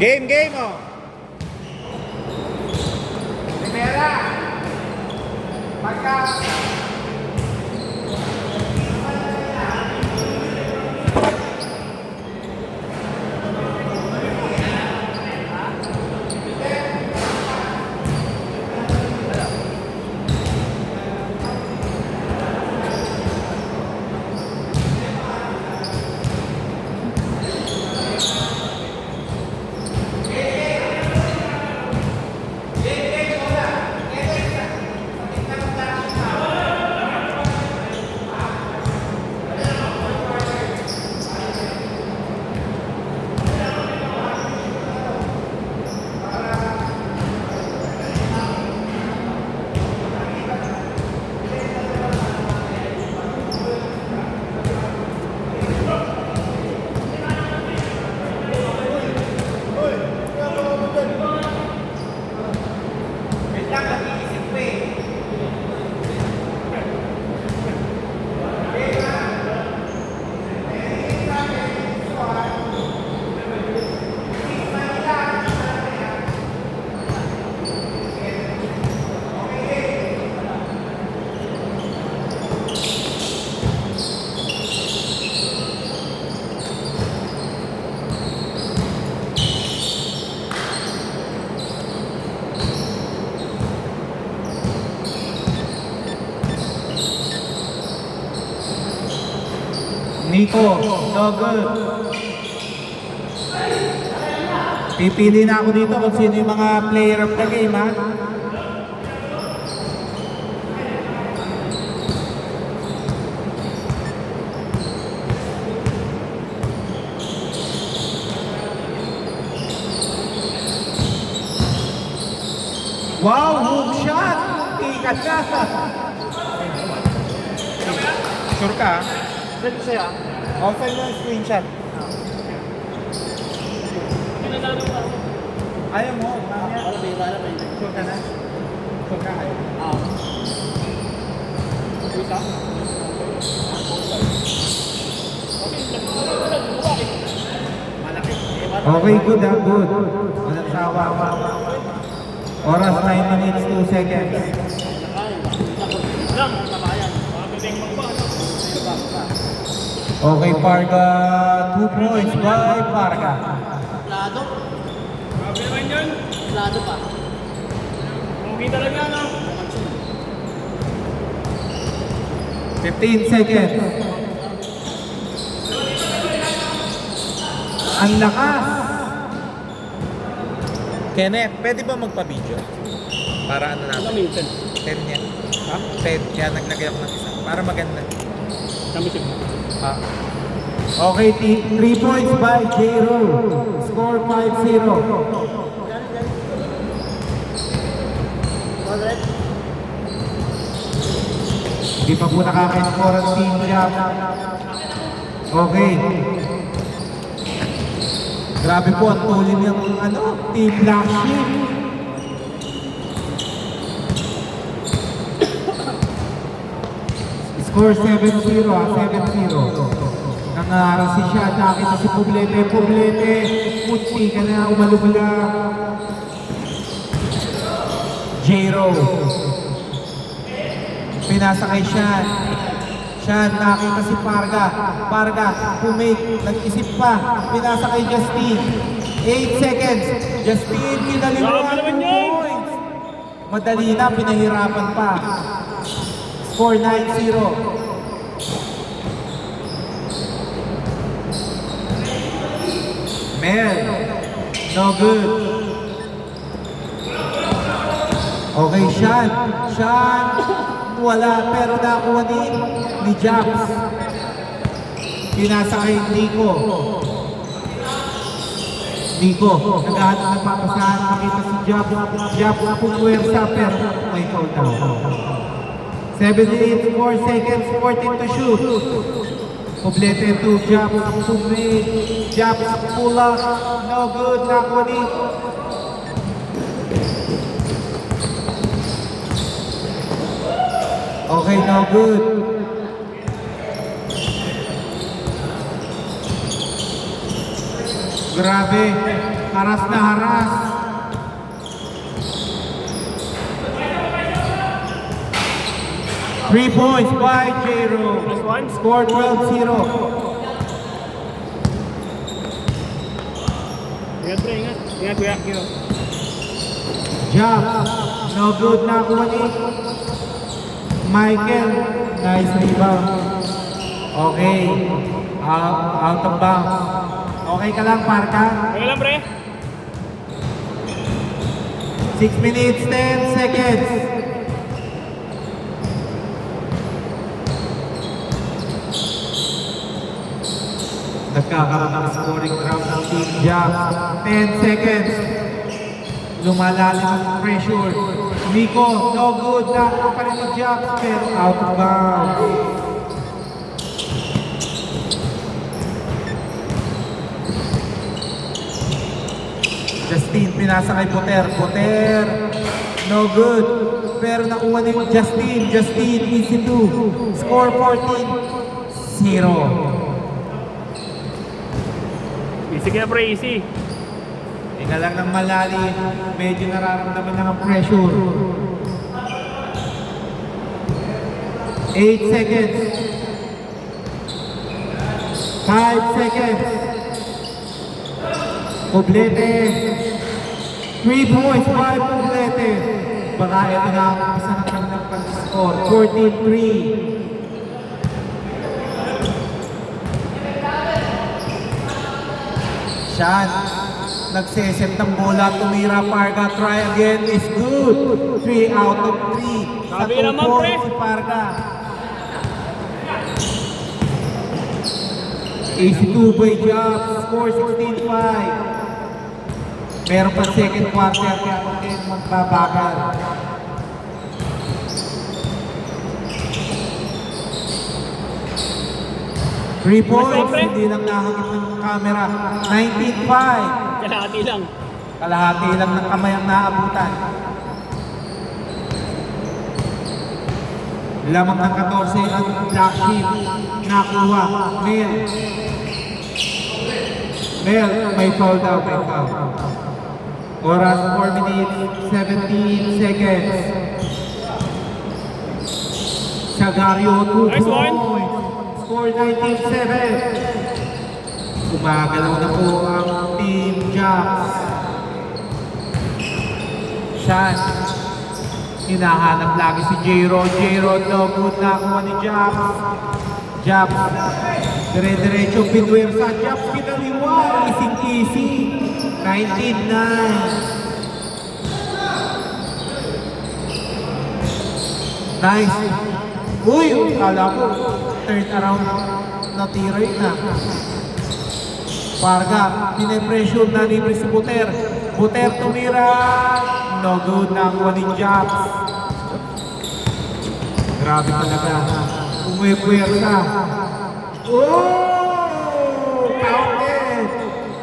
Game, oh. Primera. Pagka. Nico, no good. Pipili na ako dito kung sino yung mga player of the game, ha? Wow, hook shot! Tikat na! Sure ka, ha? Send ko sa'yo ah. Open mo yung screenshot. Ayaw mo, mamaya. Wala ba yung wala ba yun? Sure ka na? Sure ka kayo? Isa? Malaki. Okay, good, ha? Good. Walang sawa. Oras 9 minutes, 2 seconds. Lang, tabayan. Okay, Parga, 2 points by Parga. Lado? Grabe naman yun. Lado pa. Okay talaga, no? 15 seconds. Ang lakas. Kenneth, pwede ba magpa-video? Para ano natin? Minsan. 10 yan. Ha? 10. Kaya naglagay ako ng isa. Para maganda. Kami siya. Ha? Okay, 3 points by J-Ro. Score 5-0. Hindi pa po nakaka-score ang team job. Okay. Grabe po ang tuloy ng team black sheep. Score 7-0, 7-0. Nangarang si siya, nakita si Poblete, Mutsi ka na, umalubula. J-Ro. Pinasa kay Sean. Sean, nakita si Parga. Parga, pumake, nag-isip pa. Pinasa kay Justin. 8 seconds. Justin, kinalimuan 2 points. Madali na, pinahirapan pa. Score 9-0. Mel, no good. Okay, Sean. Sean, wala, pero nakuha ni Japs. Pinasa kay Nico. Nico, naghahanap ng papasahan. Nakita si Japs. Japs pumwersa, pero may foul down. 78, 4 seconds, 14 to shoot. Poblete to Japs, Japs pull up, no good, nakuha ni. Okay, no good. Grabe. Haras na haras. Three points by J-Ro. Last one. Score 12-0. Ingat pre, ingat. Ingat kuya. Kiro. Jump. No good na kuha ni Michael. Nice rebound. Okay. Out of bounds. Okay ka lang, Parka? Okay lang pre. 6 minutes, 10 seconds. Nagkakaroon ng scoring round ng Team Jump. 10 seconds. Lumalalim ang pressure. Nico, no good. Nakuha pa rin ng Jump. Pero out of bounds. Justin, pinasa kay Poter. Poter, no good. Pero nakuha ni Justin. Justin, easy 2. Score 14-0. Easy ka na pre, easy. Ika lang ng malalim. Medyo nararamdaman na ang pressure. 8 seconds. 5 seconds. Poblete. 3 points, 5 Poblete. Baka ito na ang isa ng kanilang pag-score. 14-3. Sean, nagseset ng bola, tumira Parga, try again, is good. 3 out of 3. Sa Sabi 2 naman, points pre. si Parga. Easy 2 by Job, score 16-5. Meron pa second quarter, kaya okay magbabagal. Three points, pre. hindi lang nakakit ng camera. 19-5. Kalahati lang. Kalahati lang ng kamay ang naabutan. Lamang ng 14 ang black sheep. Nakuha. Mel, may foul daw, may foul. Oras 4 minutes, 17 seconds. Sagario, 2 Nice one. points. Score 19-7. Gumagalaw na po ang Team Jacks. Sean, hinahanap lagi si J-Rod. J-Rod, no good na kuha ni Jacks. Jacks, dire-diretso Pinuersa. Jacks, kinaliwa. Easy-easy. 19-9. Nice. Uy, kala ko turn around na tira yun na. Parga, pinipressure na libre si Buter. Buter tumira. No good na ang one Jobs. Grabe talaga. Umuwi-puwersa. Oh! Counted!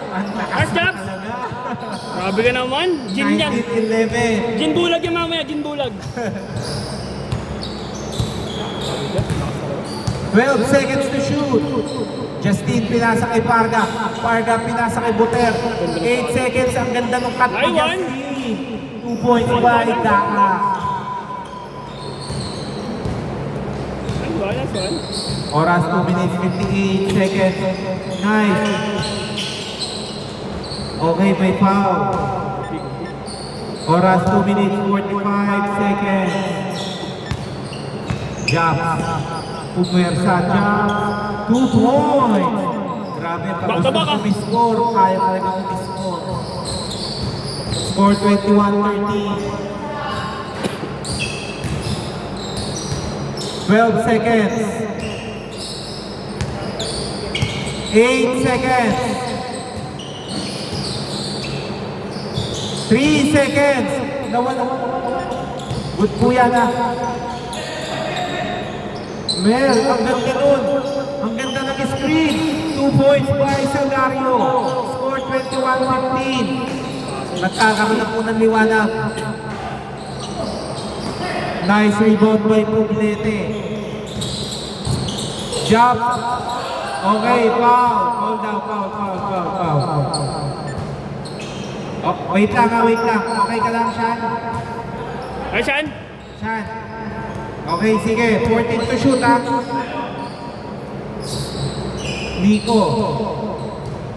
Ang lakas Nice job. talaga. Grabe ka naman. Gin yan. 19-11. Gin bulag yan mamaya, gin bulag. 12 seconds to shoot. Justin pinasa kay Parga. Parga pinasa kay Buter. 8 seconds. Ang ganda ng cut ni Ay, one. Justin. 2 points by Daka. Ano ba? Last one. Oras 2 minutes 58 seconds. Nice. Okay, may foul. Oras 2 minutes 45 seconds. Jump. Pumersa, jump. 2 points. Grabe, pag Baka, gusto baka. umiscore, kaya talaga umiscore. Score 21-13. 12 seconds. 8 seconds. 3 seconds. Nawala. Good po yan ah. Mel, ang ganda nun. Ang ganda ng screen. 2 points by Sagario. Score 21-15. Nagkakaroon na po ng liwanag. Nice rebound by Poblete. Jump. Okay, foul. Foul daw, foul. Oh, wait lang ha, wait lang. Okay ka lang, Sean? Ay, saan? Sean. Okay, sige. 14 to shoot ha. Nico.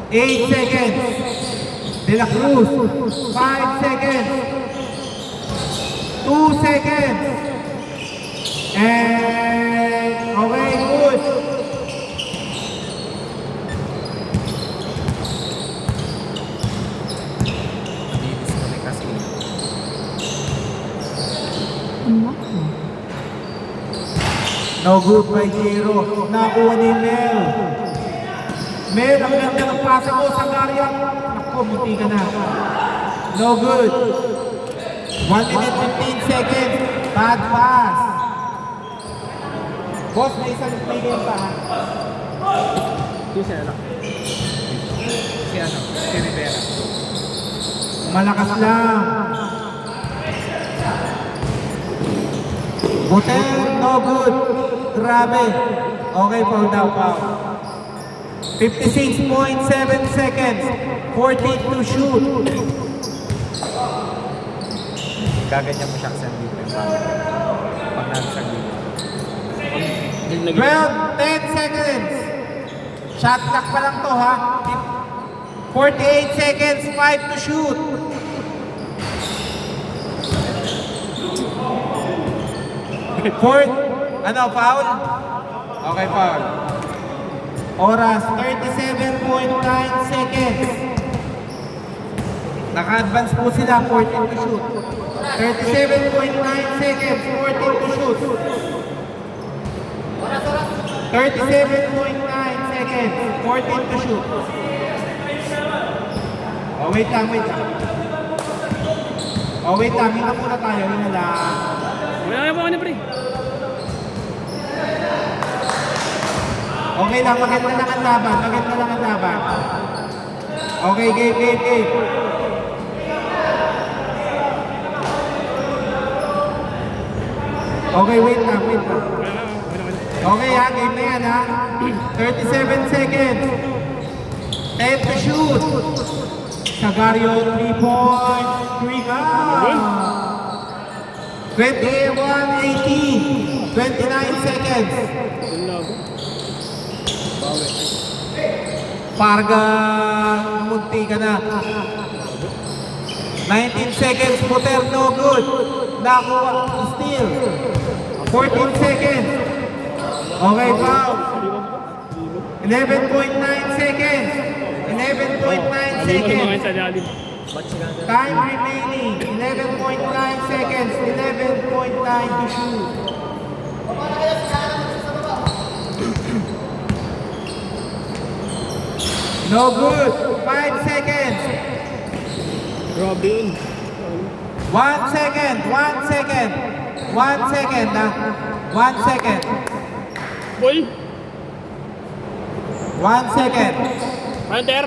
8 seconds. De La Cruz. 5 seconds. 2 seconds. And okay, good. No good by Jero. Nakuha ni Mel. Mel, ang ganda ng pasa mo sa Garia. Ako, munti ka na. No good. 1 minute 15 seconds. Bad pass. Boss, may isang play game pa ha? Siya lang. Si Rivera. Malakas lang. Butel, no good. Grabe. Okay, foul daw, foul. 56.7 seconds. 14 to shoot. Gaganyan mo siya sa defense. Pag nagsak dito. 12, 10 seconds. Shot clock pa lang to ha. 48 seconds, 5 to shoot. Fourth, ano, foul? Okay, foul. Oras, 37.9 seconds. Naka-advance po sila, 14 to shoot. 37.9 seconds, 14 to shoot. 37.9 seconds, 14 to shoot. Oh, wait lang, wait lang. Oh, wait lang, hinga muna tayo, hinga lang. Wala na po ako na, pre. Okay lang, maganda lang ang laban, maganda lang ang laban. Okay, game, game, game. Okay, wait lang, wait lang. Okay ha, game na yan ha. 37 seconds. 10 to shoot. Sagario, 3 points. 3 ka. 21-18. 29 seconds. Parga, munti ka na. 19 seconds, Buter, no good. Nakuha, steal. 14 seconds. Okay, foul. 11.9 seconds. 11.9 seconds. Time remaining. 11.9 seconds. 11.9 to shoot. No good. 5 seconds. Grabe yun. 1 second. 1 second. 1 second. 1 second. Ball. 1 second. Hunter.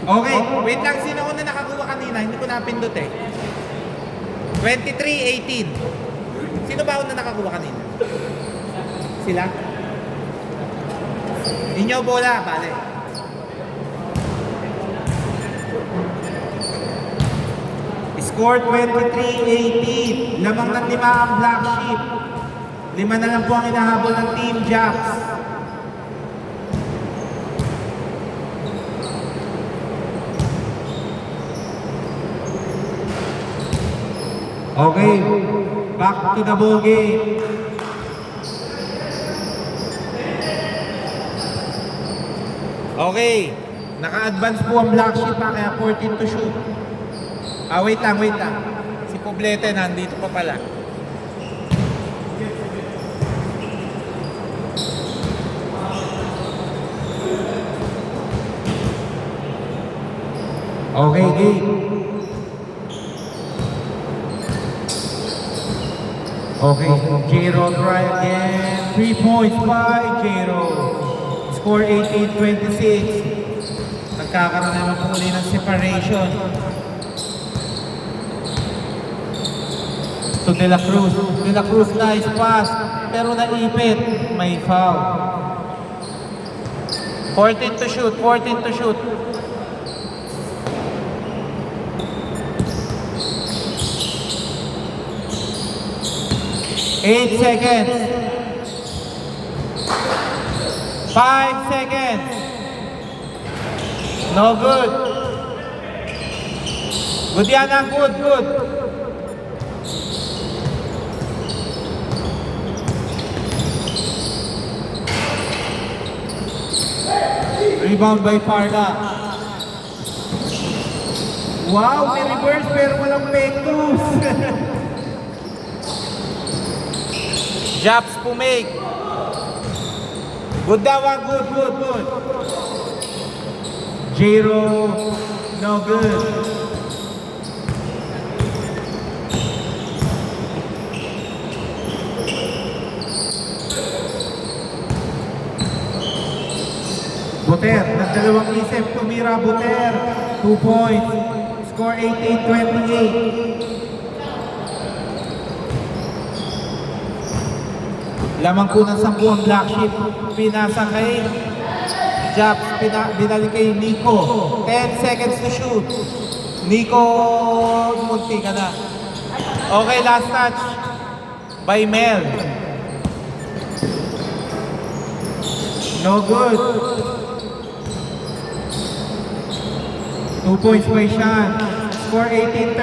Okay, wait lang. Sino una nakakuha kanina? Hindi ko napindot eh. 23-18. Sino ba una nakakuha kanina? Sila? Inyo bola, bale. Score 23-18. Lamang ng 5 ang Black Sheep. 5 na lang po ang inahabol ng Team Jacks. Okay, back to the ball game. Okay, naka-advance po ang Black Sheep pa, kaya 14 to shoot. Wait lang, wait lang. Si Poblete nandito pa pala. Okay, game. Okay, Jero try again. 3 points by Jero. Score 18-26. Nagkakaroon naman po ulit ng separation. To De La Cruz. De La Cruz, nice pass. Pero naipit. May foul. 14 to shoot, 14 to shoot. Eight seconds. 5 seconds. No good. Good yan, ah. Good, good. Rebound by Parga. Wow, may reverse pero walang fake moves. Japs Pumake. Good daw, ah. Good, good, good. Jiro, no good. Buter, nagdalawang isip, tumira Buter. 2 points. Score 18-28. Lamang po ng 10 ang black sheep. Pinasa kay Japs, binalik kay Nico. 10 seconds to shoot. Nico, munti ka na. Okay, last touch by Mel. No good. 2 points by Sean. Score 18-30.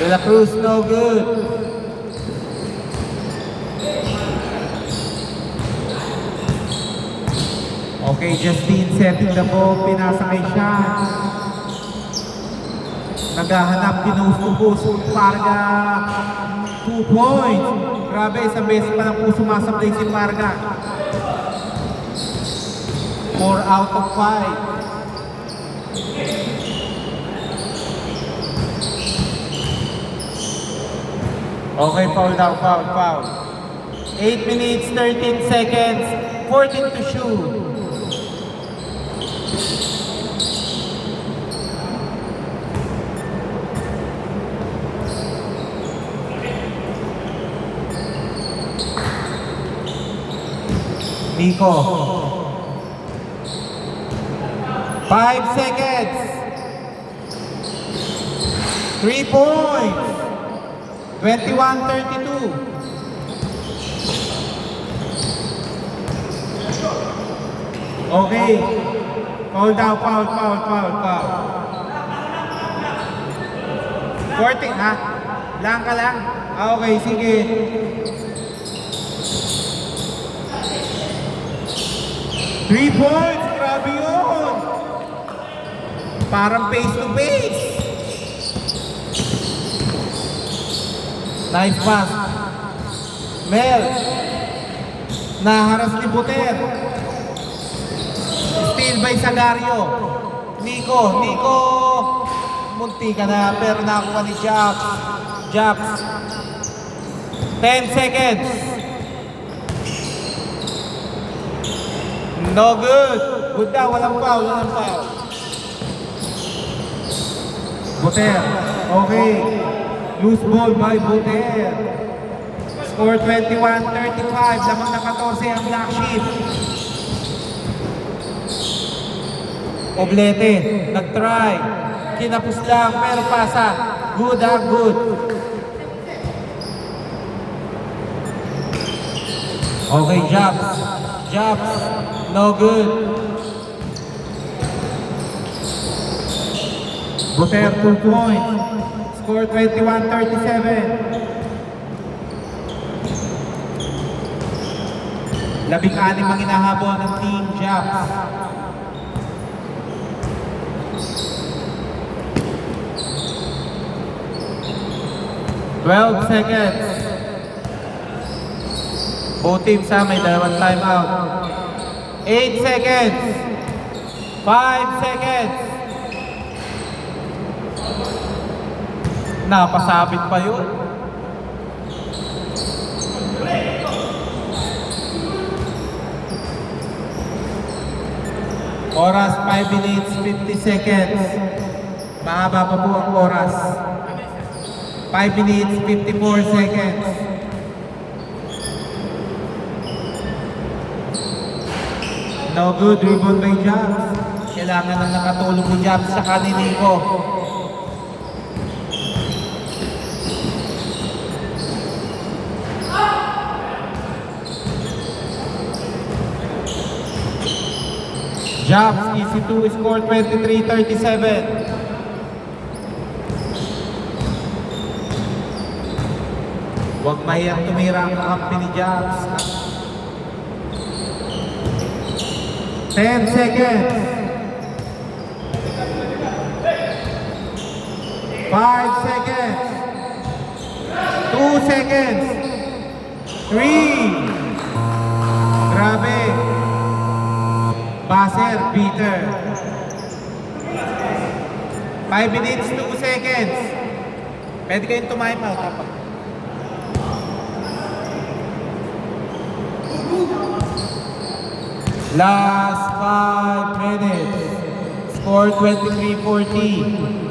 De La Cruz, no good. Okay, Justine setting the ball. Pinasa kay Sean. Naghahanap, pinus-to-post. Parga. 2 points. Grabe, isang beses pa lang po sumasablay si Parga. 4 out of 5. Okay, foul down, foul. 8 minutes, 13 seconds, 14 to shoot. Nico. 5 seconds. 3 points. 21-32. Okay. Foul down, foul. 40, ha? Lang ka lang? Okay, sige. Three points, grabe yun. Parang face to face. Nice pass. Mel. Naharas ni Buter. Steal by Sagario. Nico. Munti ka na pero nakakuha ni Japs. 10 seconds. No good. Good daw, walang foul. Buter. Okay. Loose ball by Buter. Score 21-35. Lamang na 14 ang black sheep. Oblete. Nag-try. Kinapos lang pero pasa. Good. Okay, Japs. No good. Buter, 2 points. Score 21-37. 16 ang hinahabol ng Team Japs. Twelve seconds. Both teams may dalawang timeout. 8 seconds. 5 seconds. Napasabit pa yun. Oras 5 minutes 50 seconds. Mahaba pa po ang oras. 5 minutes, 54 seconds. No good, rebound by Jabs. Kailangan na nakatulong ni Jabs sa kaninin ko. Jabs, easy 2, score 23-37. Huwag mahiyang tumira ang kampi ni Jabs. 10 seconds. 5 seconds. 2 seconds. 3. Grabe. Buzzer, Peter. 5 minutes, 2 seconds. Pwede kayong time out. Tapak. Last 5 minutes. Score 23-40.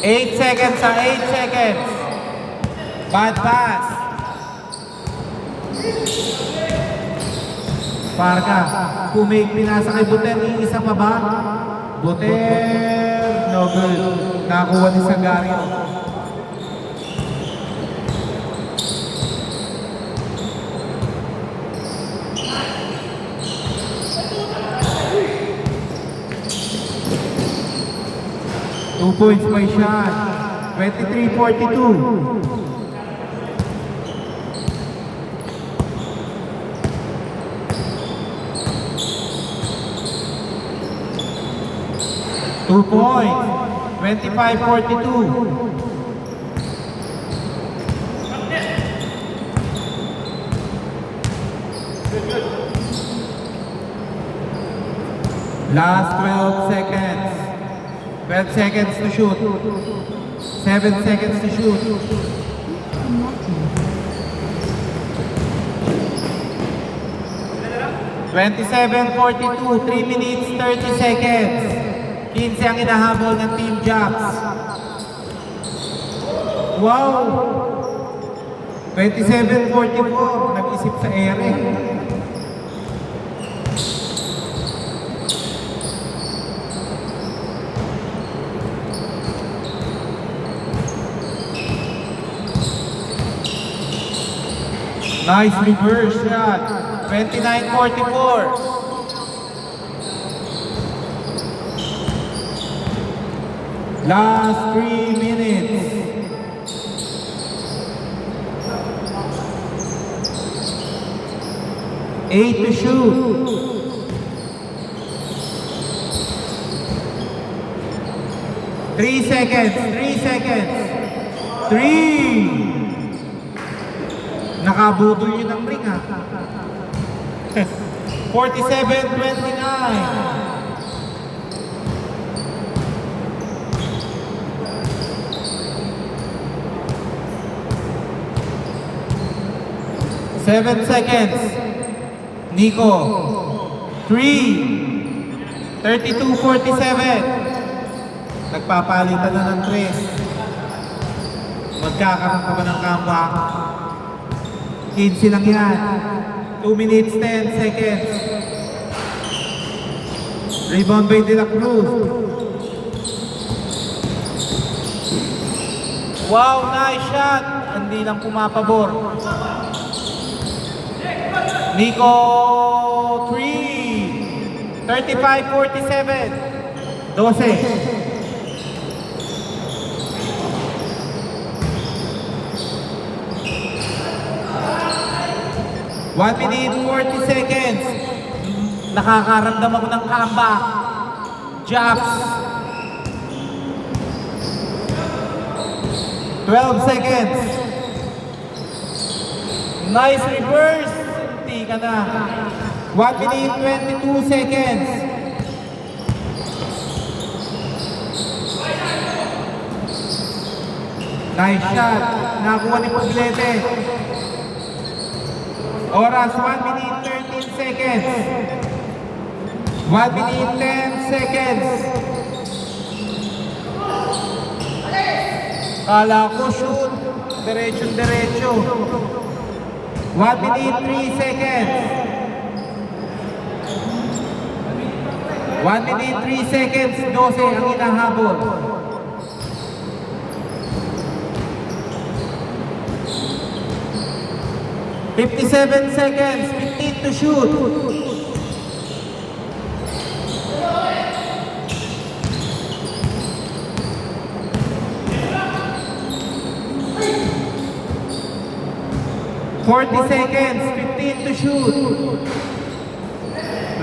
Eight seconds, 8 seconds. Bad pass. Parga, kumig pinasa kay Buter, iisa pa ba? Buter, no good. Nakuha ni Sagario. Two points by shot. 23-42. Two points. 25-42. Last 12 seconds. 12 seconds to shoot. 7 seconds to shoot. (27-42), 3 minutes, 30 seconds. 15 ang inahabol ng Team Jabs. Wow! 27-44, nag-isip sa ere. Nice reverse shot. 29-44. Last 3 minutes. Eight to shoot. Three seconds. 3. Nakabudol yun ang ring ha. 47-29. Seven seconds. Nico. 3. 32-47. Nagpapalitan na ng 3. Magkakaroon pa ba ng comeback? 15 lang yan. 2 minutes, 10 seconds. Rebound by De La Cruz. Wow, nice shot. Hindi lang pumapabor. Nico, 3. 35-47. 12. 1 minute, 40 seconds. Nakakaramdam ako ng comeback. Jabs. 12 seconds. Nice reverse. Hindi ka na. 1 minute, 22 seconds. Nice shot. Nakuha ni Poblete. Oras, 1 minute 13 seconds. 1 minute 10 seconds. Kala ko shoot. Diretso. 1 minute 3 seconds. 1 minute 3 seconds. 12 ang hinahabol. $57 seconds, 15 to shoot. $40 seconds, 15 to shoot.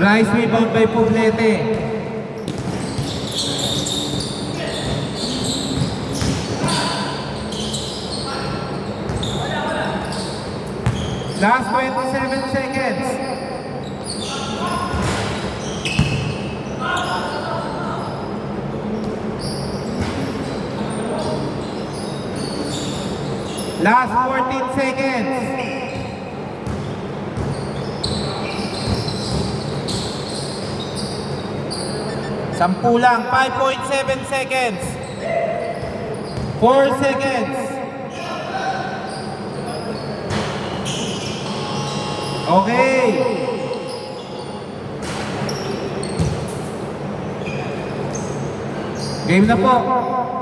Rice rebound by Poblete. Last 27 seconds. Last 14 seconds. Sampu lang, 5.7 seconds. 4 seconds. Okay. Game na po.